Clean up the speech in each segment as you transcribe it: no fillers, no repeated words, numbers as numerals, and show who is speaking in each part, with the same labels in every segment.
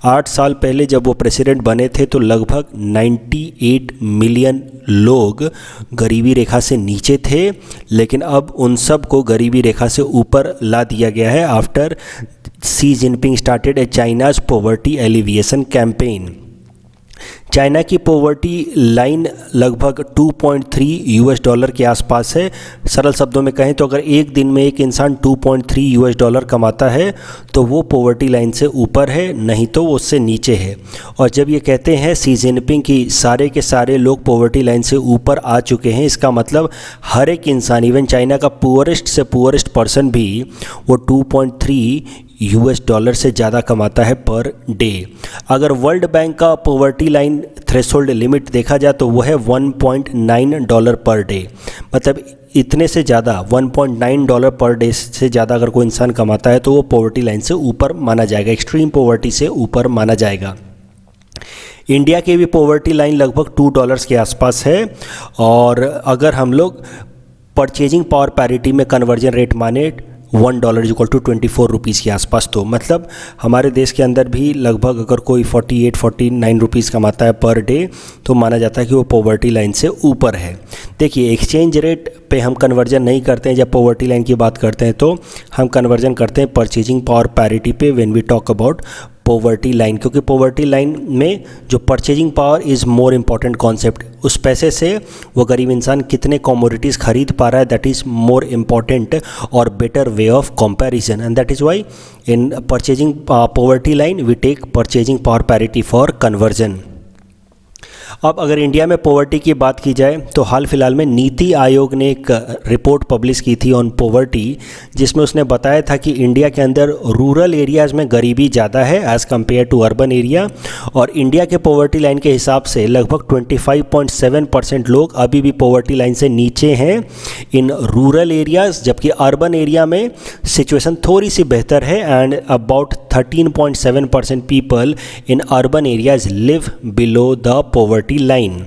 Speaker 1: 8 साल पहले जब वो प्रेसिडेंट बने थे तो लगभग 98 मिलियन लोग गरीबी रेखा से नीचे थे, लेकिन अब उन सब को गरीबी रेखा से ऊपर ला दिया गया है आफ्टर शी जिनपिंग स्टार्टेड ए China's poverty alleviation campaign. China की पॉवर्टी लाइन लगभग 2.3 यूएस डॉलर के आसपास है। सरल शब्दों में कहें तो अगर एक दिन में एक इंसान 2.3 यूएस डॉलर कमाता है तो वो पॉवर्टी लाइन से ऊपर है, नहीं तो वो उससे नीचे है। और जब ये कहते हैं शी जिनपिंग की सारे के सारे लोग पॉवर्टी लाइन से ऊपर आ चुके हैं, इसका मतलब हर एक इंसान, इवन चाइना का पुअरेस्ट से पुअरेस्ट पर्सन भी वो 2.3 यूएस डॉलर से ज़्यादा कमाता है पर डे। अगर वर्ल्ड बैंक का पॉवर्टी लाइन थ्रेशोल्ड लिमिट देखा जाए तो वो है $1.9 पर डे, मतलब इतने से ज़्यादा $1.9 पर डे से ज़्यादा अगर कोई इंसान कमाता है तो वो पॉवर्टी लाइन से ऊपर माना जाएगा, एक्सट्रीम पॉवर्टी से ऊपर माना जाएगा। इंडिया की भी पॉवर्टी लाइन लगभग $2 के आसपास है, और अगर हम लोग परचेजिंग पावर पैरिटी में कन्वर्जन रेट माने $1 इक्वल टू 24 रुपीज़ के आसपास, तो मतलब हमारे देश के अंदर भी लगभग अगर कोई 48-49 रुपीज़ कमाता है पर डे तो माना जाता है कि वो पॉवर्टी लाइन से ऊपर है। देखिए, एक्सचेंज रेट पे हम कन्वर्जन नहीं करते हैं जब पॉवर्टी लाइन की बात करते हैं, तो हम कन्वर्जन करते हैं परचेजिंग पावर पैरिटी पे when we talk about poverty line, क्योंकि पॉवर्टी लाइन में जो purchasing power is more important concept, उस पैसे से वो गरीब इंसान कितने कमोडिटीज़ खरीद पा रहा है, दैट इज़ मोर इम्पॉर्टेंट और better way of comparison, and that is why in purchasing poverty line we take purchasing power parity for conversion. अब अगर इंडिया में पॉवर्टी की बात की जाए तो हाल फिलहाल में नीति आयोग ने एक रिपोर्ट पब्लिश की थी ऑन पॉवर्टी, जिसमें उसने बताया था कि इंडिया के अंदर रूरल एरियाज़ में गरीबी ज़्यादा है as compare to urban area, और इंडिया के पॉवर्टी लाइन के हिसाब से लगभग 25.7% लोग अभी भी पॉवर्टी लाइन से नीचे हैं इन रूरल एरियाज़, जबकि अर्बन एरिया में सिचुएशन थोड़ी सी बेहतर है and about 13.7% people in urban areas live below the poverty line.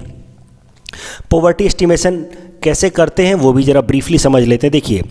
Speaker 1: Poverty estimation कैसे करते हैं वो भी ज़रा ब्रीफली समझ लेते हैं। देखिए,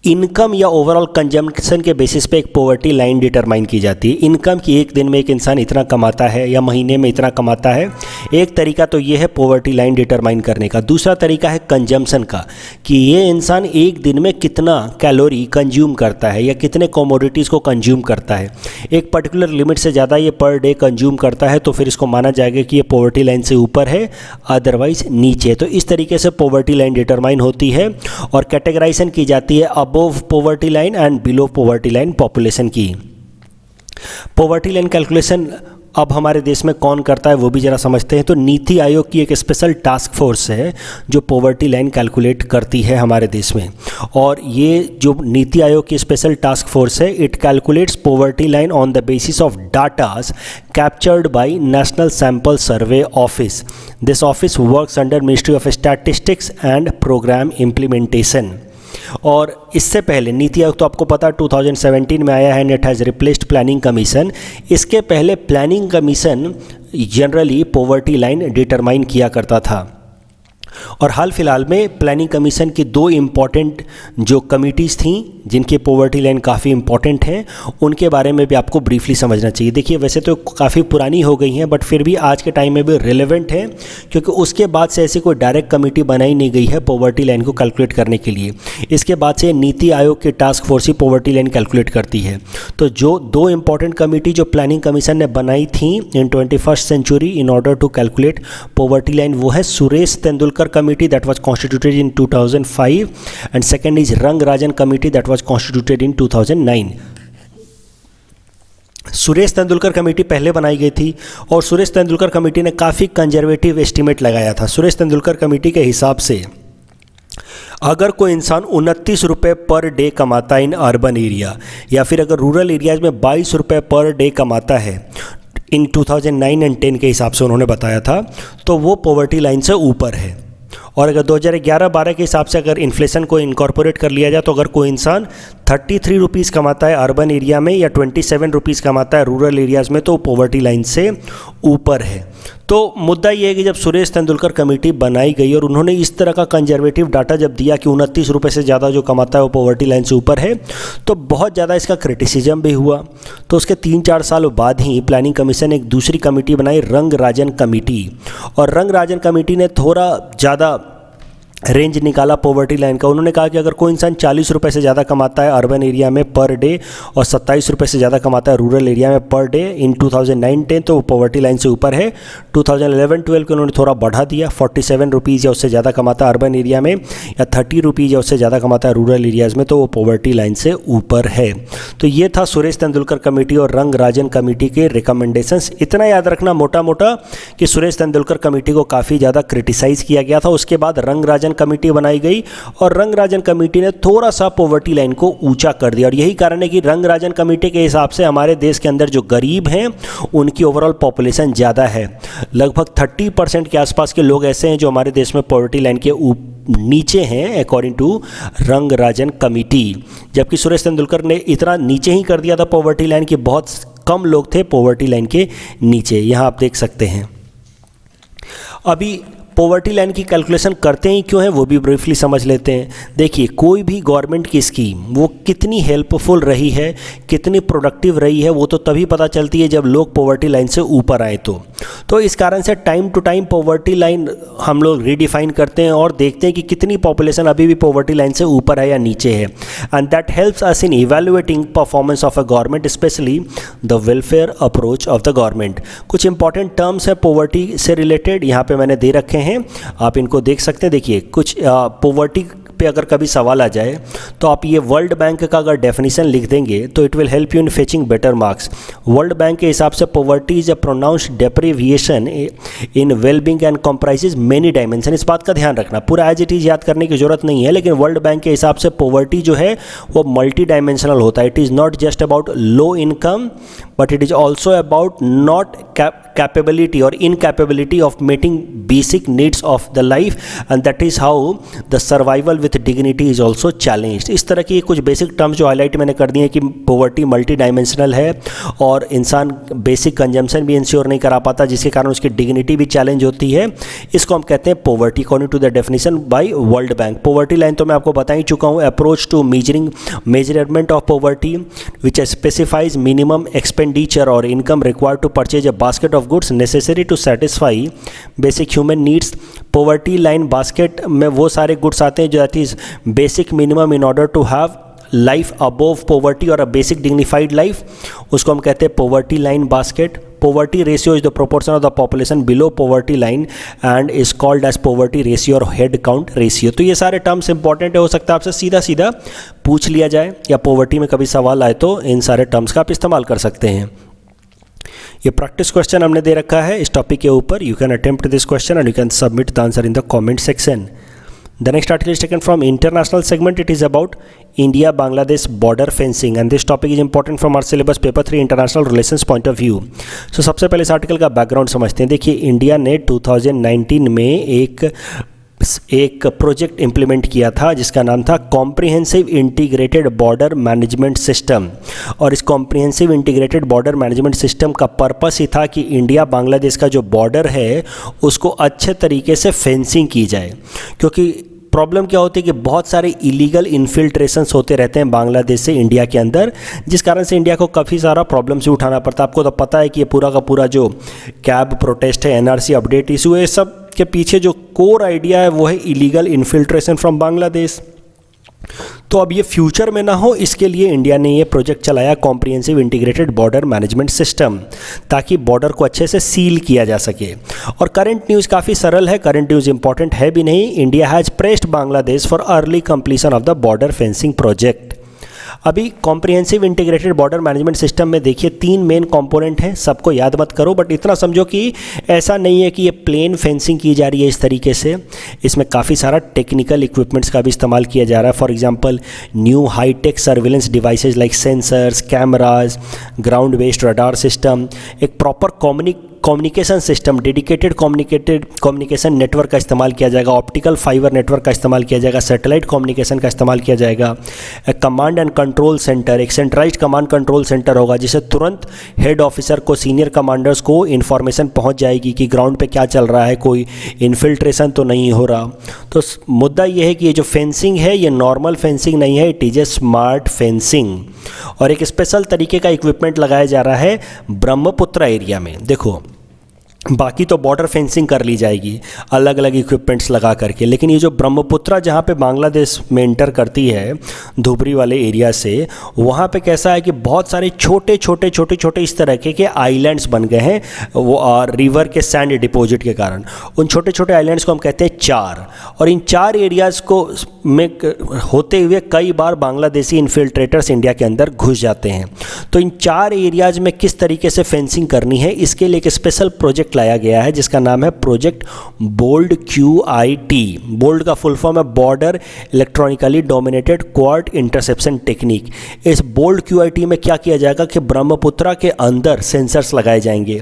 Speaker 1: इनकम या ओवरऑल कंजम्पशन के बेसिस पे एक पॉवर्टी लाइन डिटरमाइन की जाती है। इनकम की एक दिन में एक इंसान इतना कमाता है या महीने में इतना कमाता है, एक तरीका तो ये है पॉवर्टी लाइन डिटरमाइन करने का। दूसरा तरीका है कंजम्पशन का, कि ये इंसान एक दिन में कितना कैलोरी कंज्यूम करता है या कितने कमोडिटीज़ को कंज्यूम करता है। एक पर्टिकुलर लिमिट से ज़्यादा ये पर डे कंज्यूम करता है तो फिर इसको माना जाएगा कि ये पॉवर्टी लाइन से ऊपर है, अदरवाइज नीचे। तो इस तरीके से पॉवर्टी लाइन डिटरमाइन होती है और कैटेगराइजेशन की जाती है above poverty line and below poverty line population की। पॉवर्टी लाइन कैलकुलेशन अब हमारे देश में कौन करता है वो भी ज़रा समझते हैं। तो नीति आयोग की एक स्पेशल टास्क फोर्स है जो पॉवर्टी लाइन कैलकुलेट करती है हमारे देश में, और ये जो नीति आयोग की स्पेशल टास्क फोर्स है, it calculates poverty line on the basis of datas captured by national sample survey office. This office works under ministry of statistics and programme implementation. और इससे पहले नीति आयोग तो आपको पता 2017 में आया है and it has replaced planning commission. इसके पहले planning commission generally poverty line determine किया करता था, और हाल फिलहाल में प्लानिंग कमीशन की 2 इम्पॉर्टेंट जो कमिटीज़ थीं जिनकी पॉवर्टी लाइन काफ़ी इंपॉर्टेंट हैं, उनके बारे में भी आपको ब्रीफली समझना चाहिए। देखिए, वैसे तो काफ़ी पुरानी हो गई हैं बट फिर भी आज के टाइम में भी रिलेवेंट है, क्योंकि उसके बाद से ऐसी कोई डायरेक्ट कमेटी बनाई नहीं गई है पॉवर्टी लाइन को कैलकुलेट करने के लिए। इसके बाद से नीति आयोग की टास्क फोर्स ही पॉवर्टी लाइन कैलकुलेट करती है। तो जो 2 इम्पॉर्टेंट कमेटी जो प्लानिंग कमीशन ने बनाई थी in 21st century in order to calculate poverty line, वो है Suresh Tendulkar committee that was constituted in 2005 and second is Rangarajan committee that was constituted in 2009। Suresh Tendulkar committee पहले बनाई गई थी और सुरेश तेंदुलकर कमेटी ने काफ़ी कंजर्वेटिव एस्टीमेट लगाया था। सुरेश तेंदुलकर कमेटी के हिसाब से अगर कोई इंसान 29 रुपये पर डे कमाता है इन अर्बन एरिया, या फिर अगर रूरल एरियाज़ में 22 रुपये पर डे कमाता है इन 2009 एंड 10 के हिसाब से उन्होंने बताया था, तो वो पॉवर्टी लाइन से ऊपर है। और अगर 2011-12 के हिसाब से अगर इन्फ्लेशन को इनकॉर्पोरेट कर लिया जाए तो अगर कोई इंसान 33 रुपीज़ कमाता है अर्बन एरिया में या 27 रुपीज़ कमाता है रूरल एरियाज़ में, तो पॉवर्टी लाइन से ऊपर है। तो मुद्दा ये है कि जब सुरेश तेंदुलकर कमेटी बनाई गई और उन्होंने इस तरह का कंजर्वेटिव डाटा जब दिया कि 29 रुपये से ज़्यादा जो कमाता है वो पॉवर्टी लाइन से ऊपर है, तो बहुत ज़्यादा इसका क्रिटिसिज्म भी हुआ। तो उसके 3-4 साल बाद ही प्लानिंग कमीशन एक दूसरी कमेटी बनाई, रंगराजन कमेटी, और रंगराजन कमेटी ने थोड़ा ज़्यादा रेंज निकाला पॉवर्टी लाइन का। उन्होंने कहा कि अगर कोई इंसान 40 रुपये से ज़्यादा कमाता है अर्बन एरिया में पर डे और 27 रुपये से ज़्यादा कमाता है रूरल एरिया में पर डे इन 2009-10, तो वो पॉवर्टी लाइन से ऊपर है। 2011-12 के उन्होंने थोड़ा बढ़ा दिया, 47 रुपीज़ या उससे ज़्यादा कमाता है अर्बन एरिया में या 30 रुपीज़ या उससे ज़्यादा कमाता है रूरल एरियाज़ में, तो वो पॉवर्टी लाइन से ऊपर है। तो ये था सुरेश तेंदुलकर कमेटी और रंगराजन कमेटी के रिकमेंडेशंस। इतना याद रखना मोटा मोटा कि सुरेश तेंदुलकर कमेटी को काफ़ी ज़्यादा क्रिटिसाइज़ किया गया था। उसके बाद रंगराजन कमेटी बनाई गई और रंगराजन कमेटी ने थोड़ा सा पॉवर्टी लाइन को ऊंचा कर दिया, और यही कारण है कि रंगराजन कमेटी के हिसाब से हमारे देश के अंदर जो गरीब हैं उनकी ओवरऑल पॉपुलेशन ज़्यादा है। लगभग 30% के आसपास के लोग ऐसे हैं जो हमारे देश में पॉवर्टी लाइन के नीचे हैं अकॉर्डिंग टू रंगराजन कमेटी, जबकि सुरेश तेंदुलकर ने इतना नीचे ही कर दिया था पॉवर्टी लाइन कि बहुत कम लोग थे पॉवर्टी लाइन के नीचे। यहाँ आप देख सकते हैं। अभी पॉवर्टी लाइन की कैलकुलेशन करते ही क्यों है वो भी ब्रीफली समझ लेते हैं। देखिए, कोई भी गवर्नमेंट की स्कीम वो कितनी हेल्पफुल रही है, कितनी प्रोडक्टिव रही है, वो तो तभी पता चलती है जब लोग पॉवर्टी लाइन से ऊपर आए। तो इस कारण से time to time poverty line हम लोग रीडिफाइन करते हैं और देखते हैं कि कितनी पॉपुलेशन अभी भी पॉवर्टी लाइन से ऊपर है या नीचे है, and that helps us in evaluating performance of a government, specially the welfare approach of the government. कुछ इंपॉर्टेंट टर्म्स है पॉवर्टी से रिलेटेड, यहाँ पे मैंने दे रखे हैं, आप इनको देख सकते हैं। देखिए, कुछ पॉवर्टी पे अगर कभी सवाल आ जाए तो आप ये वर्ल्ड बैंक का अगर डेफिनेशन लिख देंगे तो it will help you in fetching better marks. World bank के हिसाब से poverty is a pronounced deprivation in wellbeing and comprises many dimension. इस बात का ध्यान रखना, पूरा एज इट इज याद करने की जरूरत नहीं है, लेकिन वर्ल्ड बैंक के हिसाब से पॉवर्टी जो है वो मल्टी डायमेंशनल होता है। It is not just about low income but it is also about not capability और incapability of meeting basic needs of the life, and that is how the survival with dignity is also challenged. इस तरह की कुछ basic terms जो highlight मैंने कर दिए कि पॉवर्टी मल्टी डायमेंशनल है और इंसान बेसिक कंजम्पशन भी इंश्योर नहीं करा पाता, जिसके कारण उसकी डिग्निटी भी चैलेंज होती है। इसको हम कहते हैं poverty according to the definition by world bank. Poverty line तो मैं आपको बता ही चुका हूँ, approach to measurement of poverty which specifies minimum expenditure और income required to purchase a basket of goods necessary to satisfy basic human needs. Poverty line basket में वो सारे गुड्स आते हैं जो that is basic minimum in order to have life above poverty और a basic dignified life, उसको हम कहते हैं poverty line basket. Poverty ratio is the proportion of the population below poverty line and is called as poverty ratio और head count ratio। तो ये सारे terms important है, हो सकता है आपसे सीधा सीधा पूछ लिया जाए या पॉवर्टी में कभी सवाल आए तो इन सारे टर्म्स का आप इस्तेमाल कर सकते हैं। ये प्रैक्टिस क्वेश्चन हमने दे रखा है इस टॉपिक के ऊपर। You can attempt this question and you can submit the answer in the comment section. The next article is taken from international segment. It is about India-Bangladesh border fencing and this topic is important from our syllabus paper 3 international relations point of view. So सबसे पहले इस article का background समझते हैं। देखिए, India ने 2019 में एक प्रोजेक्ट इम्प्लीमेंट किया था जिसका नाम था comprehensive integrated border management system, और इस comprehensive integrated border management system का पर्पस ही था कि इंडिया बांग्लादेश का जो बॉर्डर है उसको अच्छे तरीके से फेंसिंग की जाए। क्योंकि प्रॉब्लम क्या होती है कि बहुत सारे इलीगल इन्फिल्ट्रेशंस होते रहते हैं बांग्लादेश से इंडिया के अंदर, जिस कारण से इंडिया को काफ़ी सारा प्रॉब्लम से उठाना पड़ता है। आपको तो पता है कि ये पूरा का पूरा जो कैब प्रोटेस्ट है, एनआरसी अपडेट इशू है, सब के पीछे जो कोर आइडिया है वो है इलीगल इन्फिल्ट्रेशन फ्रॉम बांग्लादेश। तो अब ये फ्यूचर में ना हो, इसके लिए इंडिया ने ये प्रोजेक्ट चलाया comprehensive integrated border management system, ताकि बॉर्डर को अच्छे से सील किया जा सके। और करंट न्यूज़ काफ़ी सरल है, करंट न्यूज़ इंपॉर्टेंट है भी नहीं। India has pressed Bangladesh for early completion of the border fencing project. अभी comprehensive integrated border management system में देखिए 3 मेन कंपोनेंट हैं, सबको याद मत करो, बट इतना समझो कि ऐसा नहीं है कि ये प्लेन फेंसिंग की जा रही है इस तरीके से। इसमें काफ़ी सारा टेक्निकल इक्विपमेंट्स का भी इस्तेमाल किया जा रहा है। For example new hitech surveillance devices like sensors, cameras, ground based radar system, एक proper communication system, dedicated communication network का इस्तेमाल किया जाएगा, ऑप्टिकल फाइबर नेटवर्क का इस्तेमाल किया जाएगा, सैटेलाइट कम्युनिकेशन का इस्तेमाल किया जाएगा। कमांड एंड कंट्रोल सेंटर, एक सेंट्रलाइज्ड कमांड कंट्रोल सेंटर होगा जिससे तुरंत हेड ऑफिसर को, सीनियर कमांडर्स को इन्फॉर्मेशन पहुंच जाएगी कि ग्राउंड पे क्या चल रहा है, कोई इन्फिल्ट्रेशन तो नहीं हो रहा। तो मुद्दा ये है कि ये जो फेंसिंग है ये नॉर्मल फेंसिंग नहीं है, it is a smart fencing. और एक स्पेशल तरीके का इक्विपमेंट लगाया जा रहा है ब्रह्मपुत्र एरिया में। देखो, बाकी तो बॉर्डर फेंसिंग कर ली जाएगी अलग अलग इक्विपमेंट्स लगा करके, लेकिन ये जो ब्रह्मपुत्रा जहाँ पे बांग्लादेश में इंटर करती है धुबरी वाले एरिया से, वहाँ पे कैसा है कि बहुत सारे छोटे छोटे इस तरह के आइलैंड्स बन गए हैं वो रिवर के सैंड डिपॉजिट के कारण। उन छोटे छोटे आइलैंड्स को हम कहते हैं चार, और इन चार एरियाज़ को में होते हुए कई बार बांग्लादेशी इन्फिल्ट्रेटर्स इंडिया के अंदर घुस जाते हैं। तो इन चार एरियाज़ में किस तरीके से फेंसिंग करनी है, इसके लिए एक स्पेशल प्रोजेक्ट लाया गया है जिसका नाम है प्रोजेक्ट बोल्ड QIT। बोल्ड का फुल फॉर्म है border electronically dominated quad interception technique. इस बोल्ड QIT में क्या किया जाएगा कि ब्रह्मपुत्रा के अंदर सेंसर्स लगाए जाएंगे।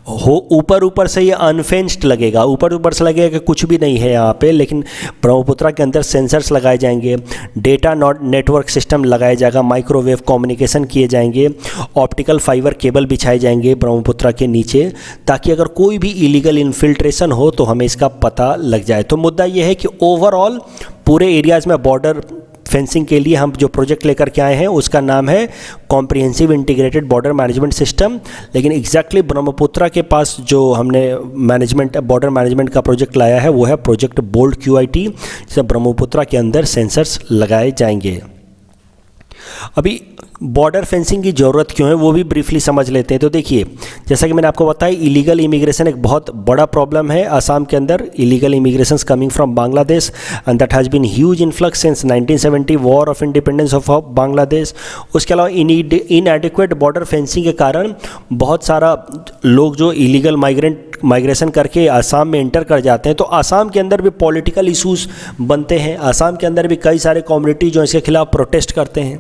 Speaker 1: ऊपर से ये अनफेंस्ड लगेगा, ऊपर से लगेगा कि कुछ भी नहीं है यहाँ पे, लेकिन ब्रह्मपुत्रा के अंदर सेंसर्स लगाए जाएंगे, डेटा नेटवर्क सिस्टम लगाया जाएगा, माइक्रोवेव कम्युनिकेशन किए जाएंगे, ऑप्टिकल फाइबर केबल बिछाए जाएंगे ब्रह्मपुत्रा के नीचे, ताकि अगर कोई भी इलीगल इन्फिल्ट्रेशन हो तो हमें इसका पता लग जाए। तो मुद्दा ये है कि ओवरऑल पूरे एरियाज़ में बॉर्डर फेंसिंग के लिए हम जो प्रोजेक्ट लेकर के आए हैं उसका नाम है comprehensive integrated border management system. लेकिन एग्जैक्टली ब्रह्मपुत्रा के पास जो हमने बॉर्डर मैनेजमेंट का प्रोजेक्ट लाया है वो है प्रोजेक्ट बोल्ड QIT, जिसमें ब्रह्मपुत्रा के अंदर सेंसर्स लगाए जाएंगे। अभी बॉर्डर फेंसिंग की ज़रूरत क्यों है वो भी ब्रीफली समझ लेते हैं। तो देखिए, जैसा कि मैंने आपको बताया, इलीगल इमिग्रेशन एक बहुत बड़ा प्रॉब्लम है असम के अंदर। Illegal immigration coming from Bangladesh and that has been huge influx since 1970 war of independence of Bangladesh. उसके अलावा इनएडिक्वेट बॉर्डर फेंसिंग के कारण बहुत सारा लोग जो इलीगल माइग्रेशन करके आसाम में एंटर कर जाते हैं, तो आसाम के अंदर भी पॉलिटिकल इशूज़ बनते हैं। आसाम के अंदर भी कई सारे कम्युनिटी जो इसके खिलाफ प्रोटेस्ट करते हैं,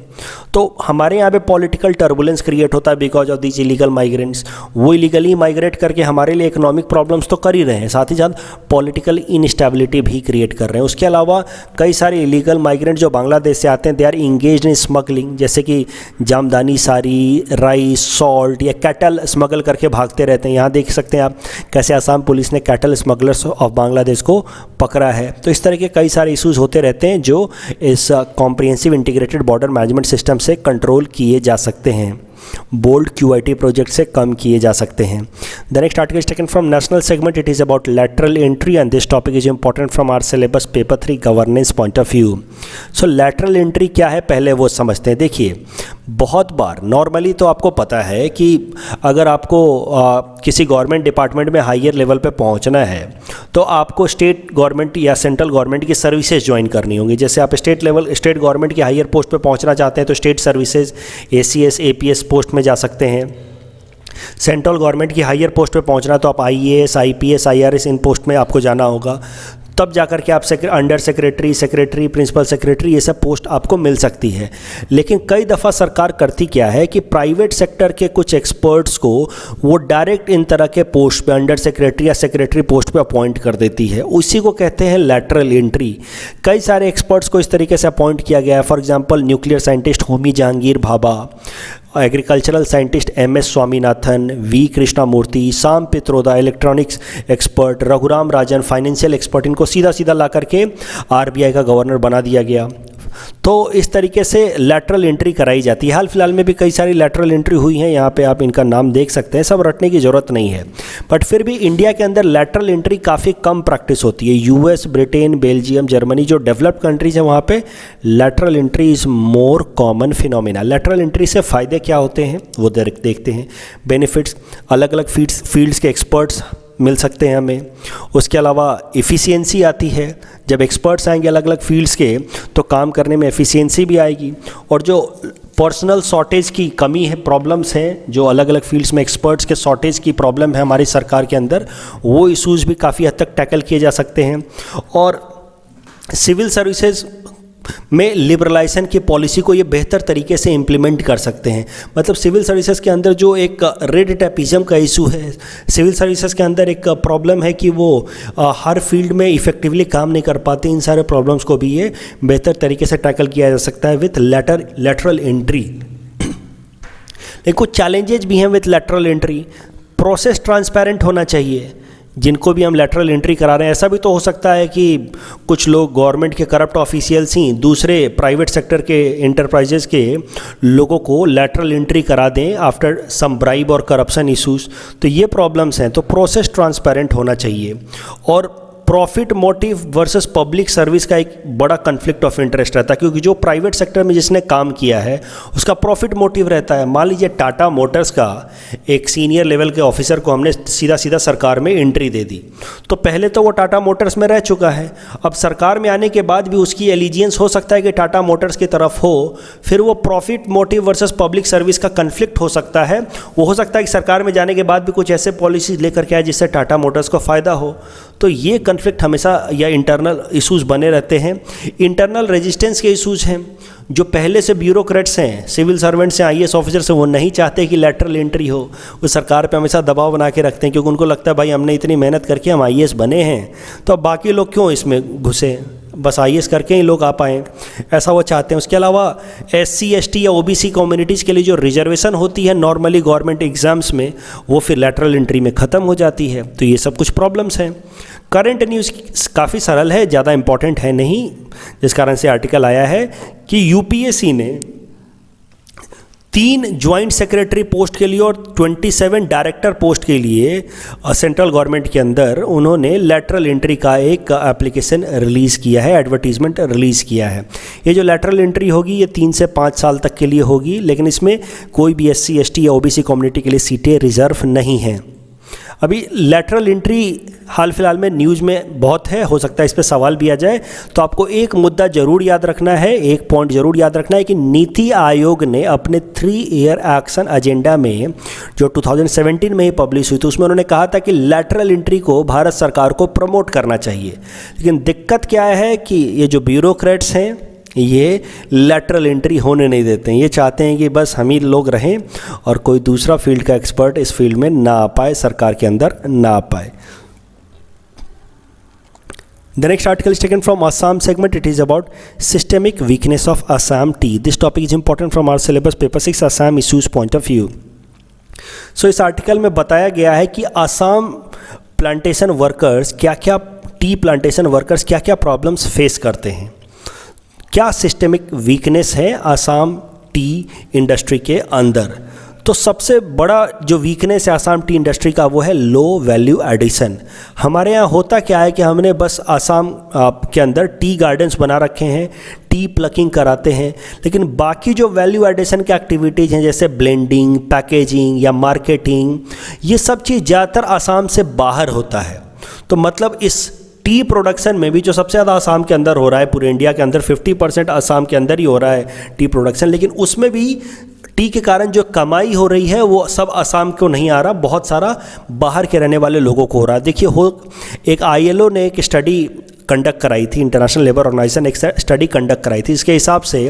Speaker 1: तो हमारे यहाँ पे पॉलिटिकल टर्बुलेंस क्रिएट होता है because of this illegal migrants. वो इलीगली माइग्रेट करके हमारे लिए इकोनॉमिक प्रॉब्लम्स तो कर ही रहे हैं, साथ ही साथ पॉलिटिकल इनस्टेबिलिटी भी क्रिएट कर रहे हैं। उसके अलावा कई सारे इलीगल माइग्रेंट जो बांग्लादेश से आते हैं, they are engaged in smuggling, जैसे कि जामदानी साड़ी, राइस, सॉल्ट या कैटल स्मगल करके भागते रहते हैं। यहाँ देख सकते हैं आप कैसे असम पुलिस ने कैटल स्मगलर्स ऑफ बांग्लादेश को पकड़ा है। तो इस तरह के कई सारे इश्यूज होते रहते हैं जो इस comprehensive integrated border management system से कंट्रोल किए जा सकते हैं, बोल्ड QIT प्रोजेक्ट से कम किए जा सकते हैं। The next article is taken from national segment, it is about lateral entry and this topic is important from our syllabus paper 3 governance point of view. So lateral entry क्या है पहले वो समझते हैं। देखिए, बहुत बार नॉर्मली तो आपको पता है कि अगर आपको किसी गवर्नमेंट डिपार्टमेंट में हायर लेवल पे पहुंचना है तो आपको स्टेट गवर्नमेंट या सेंट्रल गवर्नमेंट की सर्विसेज ज्वाइन करनी होंगी। जैसे आप स्टेट गवर्नमेंट की हायर पोस्ट पे पहुंचना चाहते हैं तो state services ACS APS post में जा सकते हैं। सेंट्रल गवर्नमेंट की हायर पोस्ट पे पहुंचना तो आप IAS IPS IRS इन पोस्ट में आपको जाना होगा, तब जाकर के आप अंडर सेक्रेटरी, प्रिंसिपल सेक्रेटरी, ये सब पोस्ट आपको मिल सकती है। लेकिन कई दफ़ा सरकार करती क्या है कि प्राइवेट सेक्टर के कुछ एक्सपर्ट्स को वो डायरेक्ट इन तरह के पोस्ट पे, अंडर सेक्रेटरी या सेक्रेटरी पोस्ट पे अपॉइंट कर देती है। उसी को कहते हैं लैटरल एंट्री। कई सारे एक्सपर्ट्स को इस तरीके से अपॉइंट किया गया है। For example nuclear scientist Homi Jahangir Bhabha, agricultural scientist MS Swaminathan, V Krishnamurthy, साम Pitroda electronics expert, Raghuram Rajan financial expert, इनको सीधा ला करके RBI का गवर्नर बना दिया गया। तो इस तरीके से लैटरल एंट्री कराई जाती है। हाल फिलहाल में भी कई सारी लैटरल एंट्री हुई हैं, यहाँ पे आप इनका नाम देख सकते हैं, सब रटने की ज़रूरत नहीं है। बट फिर भी इंडिया के अंदर लैटरल एंट्री काफ़ी कम प्रैक्टिस होती है। US, ब्रिटेन, बेल्जियम, जर्मनी जो डेवलप्ड कंट्रीज हैं वहाँ पे lateral entry is more common phenomena. Lateral entry से फ़ायदे क्या होते हैं वो देखते हैं। बेनिफिट्स, अलग अलग फील्ड्स के एक्सपर्ट्स मिल सकते हैं हमें। उसके अलावा एफिशिएंसी आती है, जब एक्सपर्ट्स आएंगे अलग अलग फील्ड्स के तो काम करने में एफिशिएंसी भी आएगी। और जो पर्सनल शॉर्टेज की कमी है, प्रॉब्लम्स हैं, जो अलग अलग फील्ड्स में एक्सपर्ट्स के शॉर्टेज की प्रॉब्लम है हमारी सरकार के अंदर, वो इशूज़ भी काफ़ी हद तक टैकल किए जा सकते हैं। और सिविल सर्विसेज में लिबरलाइजेशन की पॉलिसी को ये बेहतर तरीके से इम्प्लीमेंट कर सकते हैं। मतलब सिविल सर्विसेज के अंदर जो एक रेड टेपिज्म का इशू है, सिविल सर्विसेज के अंदर एक प्रॉब्लम है कि वो हर फील्ड में इफ़ेक्टिवली काम नहीं कर पाते। इन सारे प्रॉब्लम्स को भी ये बेहतर तरीके से टैकल किया जा सकता है विथ लेटरल एंट्री। लेकिन कुछ चैलेंजेस भी हैं with lateral entry. Process transparent होना चाहिए जिनको भी हम लेटरल एंट्री करा रहे हैं। ऐसा भी तो हो सकता है कि कुछ लोग गवर्नमेंट के करप्ट ऑफिशियल्स ही दूसरे प्राइवेट सेक्टर के एंटरप्राइजेस के लोगों को लेटरल एंट्री करा दें आफ्टर सम ब्राइब और करप्शन इश्यूज। तो ये प्रॉब्लम्स हैं। तो प्रोसेस ट्रांसपेरेंट होना चाहिए। और profit motive versus public service का एक बड़ा कन्फ्लिक्ट ऑफ इंटरेस्ट रहता है, क्योंकि जो प्राइवेट सेक्टर में जिसने काम किया है उसका प्रॉफिट मोटिव रहता है। मान लीजिए टाटा मोटर्स का एक सीनियर लेवल के ऑफिसर को हमने सीधा सीधा सरकार में एंट्री दे दी, तो पहले तो वो टाटा मोटर्स में रह चुका है। अब सरकार में आने के बाद भी उसकी एलिजियंस हो सकता है कि टाटा मोटर्स की तरफ हो। फिर वो profit motive versus public service का कन्फ्लिक्ट हो सकता है। वो हो सकता है कि सरकार में जाने के बाद भी कुछ ऐसे पॉलिसीज लेकर के आए जिससे टाटा मोटर्स को फ़ायदा हो। तो ये कन्फ्लिक्ट हमेशा या इंटरनल इश्यूज बने रहते हैं। इंटरनल रेजिस्टेंस के इश्यूज हैं। जो पहले से ब्यूरोक्रेट्स हैं, सिविल सर्वेंट्स हैं, आईएएस ऑफिसर्स हैं, वो नहीं चाहते कि लेटरल एंट्री हो। वो सरकार पे हमेशा दबाव बना के रखते हैं, क्योंकि उनको लगता है भाई हमने इतनी मेहनत करके हम आईएएस बने हैं, तो अब बाकी लोग क्यों इसमें घुसे, बस आईएएस करके ही लोग आ पाएँ, ऐसा वो चाहते हैं। उसके अलावा एससी एसटी या ओबीसी कम्युनिटीज़ के लिए जो रिजर्वेशन होती है नॉर्मली गवर्नमेंट एग्जाम्स में, वो फिर लेटरल एंट्री में ख़त्म हो जाती है। तो ये सब कुछ प्रॉब्लम्स हैं। करंट न्यूज़ काफ़ी सरल है, ज़्यादा इंपॉर्टेंट है नहीं, जिस कारण से आर्टिकल आया है कि यूपीएससी ने 3 ज्वाइंट सेक्रेटरी पोस्ट के लिए और 27 डायरेक्टर पोस्ट के लिए सेंट्रल गवर्नमेंट के अंदर उन्होंने लेटरल एंट्री का एक एप्लीकेशन रिलीज़ किया है, एडवर्टीजमेंट रिलीज़ किया है। ये जो लेटरल एंट्री होगी ये 3 से 5 साल तक के लिए होगी, लेकिन इसमें कोई भी एससी एसटी या ओबीसी कम्युनिटी के लिए सीटें रिजर्व नहीं हैं। अभी लेटरल एंट्री हाल फिलहाल में न्यूज़ में बहुत है, हो सकता है इस पर सवाल भी आ जाए। तो आपको एक मुद्दा ज़रूर याद रखना है, एक पॉइंट ज़रूर याद रखना है कि नीति आयोग ने अपने 3 ईयर एक्शन एजेंडा में जो 2017 में ही पब्लिश हुई थी, उसमें उन्होंने कहा था कि लेटरल एंट्री को भारत सरकार को प्रमोट करना चाहिए। लेकिन दिक्कत क्या है कि ये जो ब्यूरोक्रेट्स हैं ये लेटरल एंट्री होने नहीं देते हैं। ये चाहते हैं कि बस हम ही लोग रहें और कोई दूसरा फील्ड का एक्सपर्ट इस फील्ड में ना आ पाए, सरकार के अंदर ना आ पाए। The next article is taken from Assam segment. It is about systemic weakness of Assam tea. This topic is important from our syllabus paper 6 Assam issues point of view. So इस article में बताया गया है कि Assam plantation workers क्या tea plantation workers क्या problems face करते हैं, क्या सिस्टेमिक वीकनेस है असम टी इंडस्ट्री के अंदर। तो सबसे बड़ा जो वीकनेस है असम टी इंडस्ट्री का वो है लो वैल्यू एडिशन। हमारे यहाँ होता क्या है कि हमने बस असम के अंदर टी गार्डन्स बना रखे हैं, टी प्लकिंग कराते हैं, लेकिन बाकी जो वैल्यू एडिशन की एक्टिविटीज़ हैं जैसे ब्लेंडिंग, पैकेजिंग या मार्केटिंग, ये सब चीज़ ज़्यादातर असम से बाहर होता है। तो मतलब इस टी प्रोडक्शन में भी जो सबसे ज़्यादा असम के अंदर हो रहा है, पूरे इंडिया के अंदर 50% असम के अंदर ही हो रहा है टी प्रोडक्शन, लेकिन उसमें भी टी के कारण जो कमाई हो रही है वो सब असम को नहीं आ रहा, बहुत सारा बाहर के रहने वाले लोगों को हो रहा है। देखिए एक ILO ने एक स्टडी कंडक्ट कराई थी, इंटरनेशनल लेबर ऑर्गेनाइजेशन एक स्टडी कंडक्ट कराई थी। इसके हिसाब से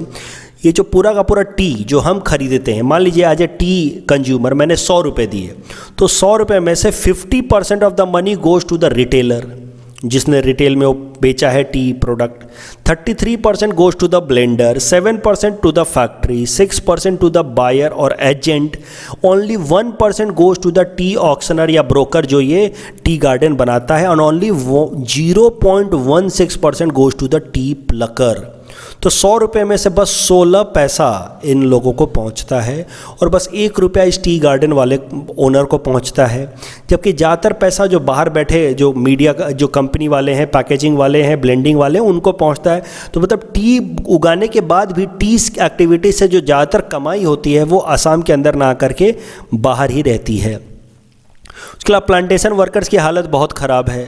Speaker 1: ये जो पूरा का पूरा टी जो हम खरीदते हैं, मान लीजिए आज ए टी कंज्यूमर मैंने 100 रुपये दिए, तो 100 रुपये में से 50% of the money goes to the retailer जिसने रिटेल में वो बेचा है tea product, 33% goes to the blender, 7% to the factory, 6% to the buyer और agent, only 1% goes to the tea auctioneer या ब्रोकर जो ये टी गार्डन बनाता है, and only 0.16% goes to the tea plucker. तो 100 रुपये में से बस 16 पैसा इन लोगों को पहुंचता है और बस 1 रुपया इस टी गार्डन वाले ओनर को पहुंचता है, जबकि ज़्यादातर पैसा जो बाहर बैठे जो मीडिया का जो कंपनी वाले हैं, पैकेजिंग वाले हैं, ब्लेंडिंग वाले हैं, उनको पहुंचता है। तो मतलब टी उगाने के बाद भी टी एक्टिविटी से जो ज़्यादातर कमाई होती है वो असम के अंदर ना आकर के बाहर ही रहती है। उसके अलावा प्लांटेशन वर्कर्स की हालत बहुत ख़राब है।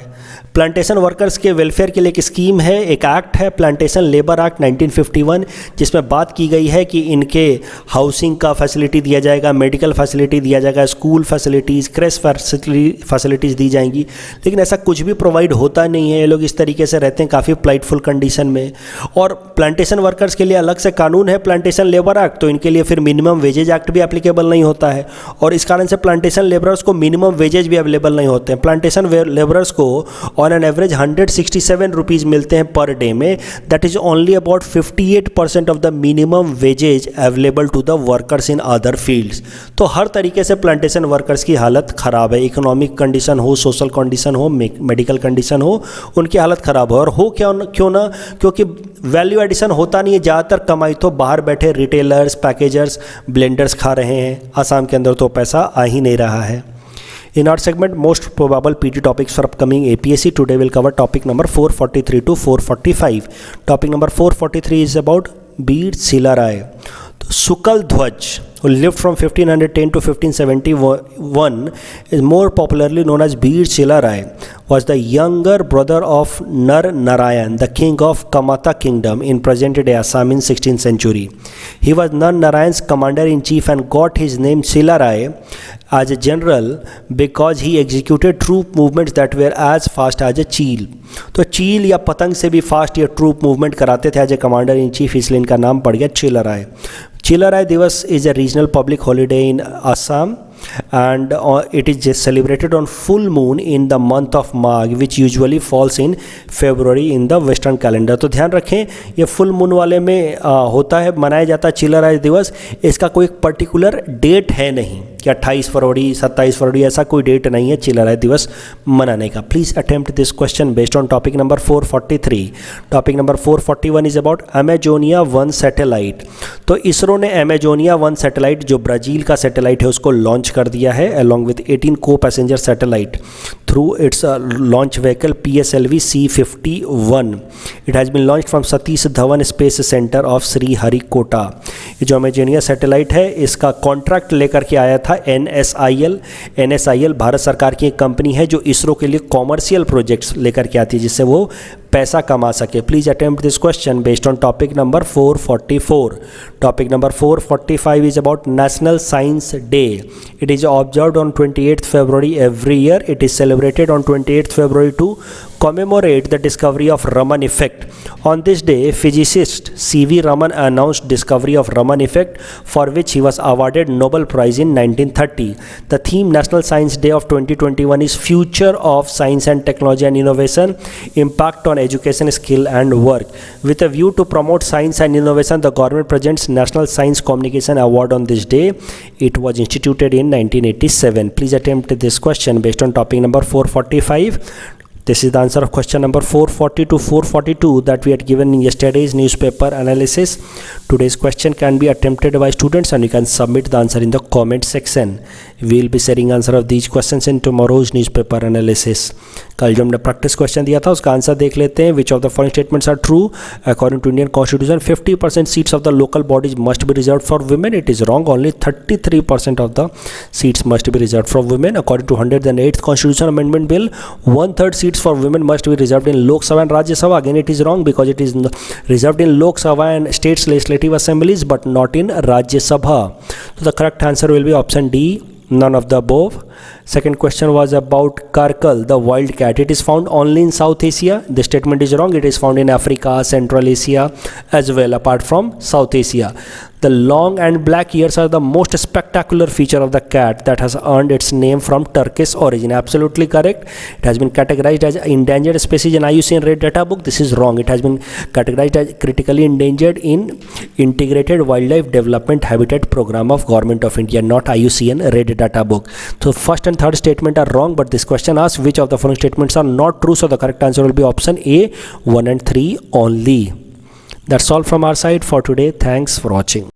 Speaker 1: प्लांटेशन वर्कर्स के वेलफेयर के लिए एक स्कीम है, एक एक्ट है, प्लांटेशन लेबर एक्ट 1951, जिसमें बात की गई है कि इनके हाउसिंग का फैसिलिटी दिया जाएगा, मेडिकल फैसिलिटी दिया जाएगा, स्कूल फैसिलिटीज़, क्रेश फैसिलिटीज़ दी जाएंगी। लेकिन ऐसा कुछ भी प्रोवाइड होता नहीं है। ये लोग इस तरीके से रहते हैं काफ़ी प्लाइटफुल कंडीशन में। और प्लांटेशन वर्कर्स के लिए अलग से कानून है, प्लांटेशन लेबर एक्ट, तो इनके लिए फिर मिनिमम वेजेज एक्ट भी एप्लीकेबल नहीं होता है, और इस कारण से प्लांटेशन लेबरर्स को मिनिमम वेजेज भी अवेलेबल नहीं होते हैं। प्लांटेशन लेबरर्स को ऑन एन एवरेज 167 रुपीज़ मिलते हैं पर डे में। That is only about 58% of the minimum wages available to the workers in other fields. तो हर तरीके से प्लांटेशन वर्कर्स की हालत ख़राब है। इकोनॉमिक कंडीशन हो, सोशल कंडीशन हो, मेडिकल कंडीशन हो, उनकी हालत ख़राब है। और हो क्यों ना, क्योंकि वैल्यू एडिशन होता नहीं है। ज़्यादातर कमाई तो बाहर बैठे रिटेलर्स, पैकेजर्स, ब्लेंडर्स खा रहे हैं। आसाम के अंदर तो पैसा आ ही नहीं रहा है। In our segment, most probable PT topics for upcoming APSC, today we'll cover topic number 443 to 445. Topic number 443 is about Beer Silarai. Sukal Dhwaj, who lived from 1510 to 1571, is more popularly known as Beer Silarai, was the younger brother of Nar Narayan, the king of Kamata kingdom in present-day Assam in 16th century. He was Nar Narayan's commander-in-chief and got his name Silarai as a general because he executed troop movements that were as fast as a cheel. तो चील या पतंग से भी fast ये troop movement कराते थे as a commander in chief, इसलिए इनका नाम पड़ गया Chilarai. Chilarai Divas is a regional public holiday in Assam and it is just celebrated on full moon in the month of Magh, which usually falls in February in the western calendar. तो ध्यान रखें, ये full moon वाले में होता है, मनाया जाता है चिलराय दिवस। इसका कोई पर्टिकुलर डेट है नहीं कि 28 फरवरी 27 फरवरी, ऐसा कोई डेट नहीं है चिलराय दिवस मनाने का। Please attempt this question based on topic number 443। Topic number 441 is about Amazonia 1 satellite. तो इसरो ने अमेजोनिया 1 सैटेलाइट, जो ब्राज़ील का सैटेलाइट है, उसको लॉन्च कर दिया है along with 18 co-passenger satellite through its launch vehicle PSLV C-51. It has been launched from Satish Dhawan Space Center of Sriharikota. ये जो अमेजोनिया सैटेलाइट है, इसका कॉन्ट्रैक्ट लेकर के आया था NSIL। NSIL भारत सरकार की एक कंपनी है जो इसरो के लिए कॉमर्शियल प्रोजेक्ट्स लेकर के आती है, जिससे वो पैसा कमा सके। Please attempt this question based on topic number 444. Topic number 445 is about National Science Day. It is observed on 28th February every year. It is celebrated on 28th February to commemorate the discovery of Raman effect. On this day, physicist C.V. Raman announced discovery of Raman effect, for which he was awarded Nobel Prize in 1930. The theme National Science Day of 2021 is Future of Science and Technology and Innovation, Impact on Education, Skill and Work. With a view to promote science and innovation, the government presents National Science Communication Award on this day. It was instituted in 1987. Please attempt this question based on topic number 445. This is the answer of question number 440 to 442 that we had given in yesterday's newspaper analysis. Today's question can be attempted by students and you can submit the answer in the comment section. We will be sharing answer of these questions in tomorrow's newspaper analysis. कल जो हमने practice question दिया था उसका answer देख लेते हैं. Which of the following statements are true? According to Indian Constitution, 50% seats of the local bodies must be reserved for women. It is wrong. Only 33% of the seats must be reserved for women. According to 108th Constitution Amendment Bill, 1/3 seats for women must be reserved in Lok Sabha and Rajya Sabha. Again, it is wrong because it is reserved in Lok Sabha and states legislative assemblies but not in Rajya Sabha. So the correct answer will be option D, none of the above. Second question was about Karkal, the wild cat. It is found only in South Asia. The statement is wrong. It is found in Africa, Central Asia as well, apart from South Asia. The long and black ears are the most spectacular feature of the cat that has earned its name from Turkish origin. Absolutely correct. It has been categorized as endangered species in IUCN Red Data Book. This is wrong. It has been categorized as critically endangered in Integrated Wildlife Development Habitat Program of Government of India, not IUCN Red Data Book. So first and third statement are wrong, but this question asks which of the following statements are not true. So the correct answer will be option A, 1 and 3 only. That's all from our side for today. Thanks for watching.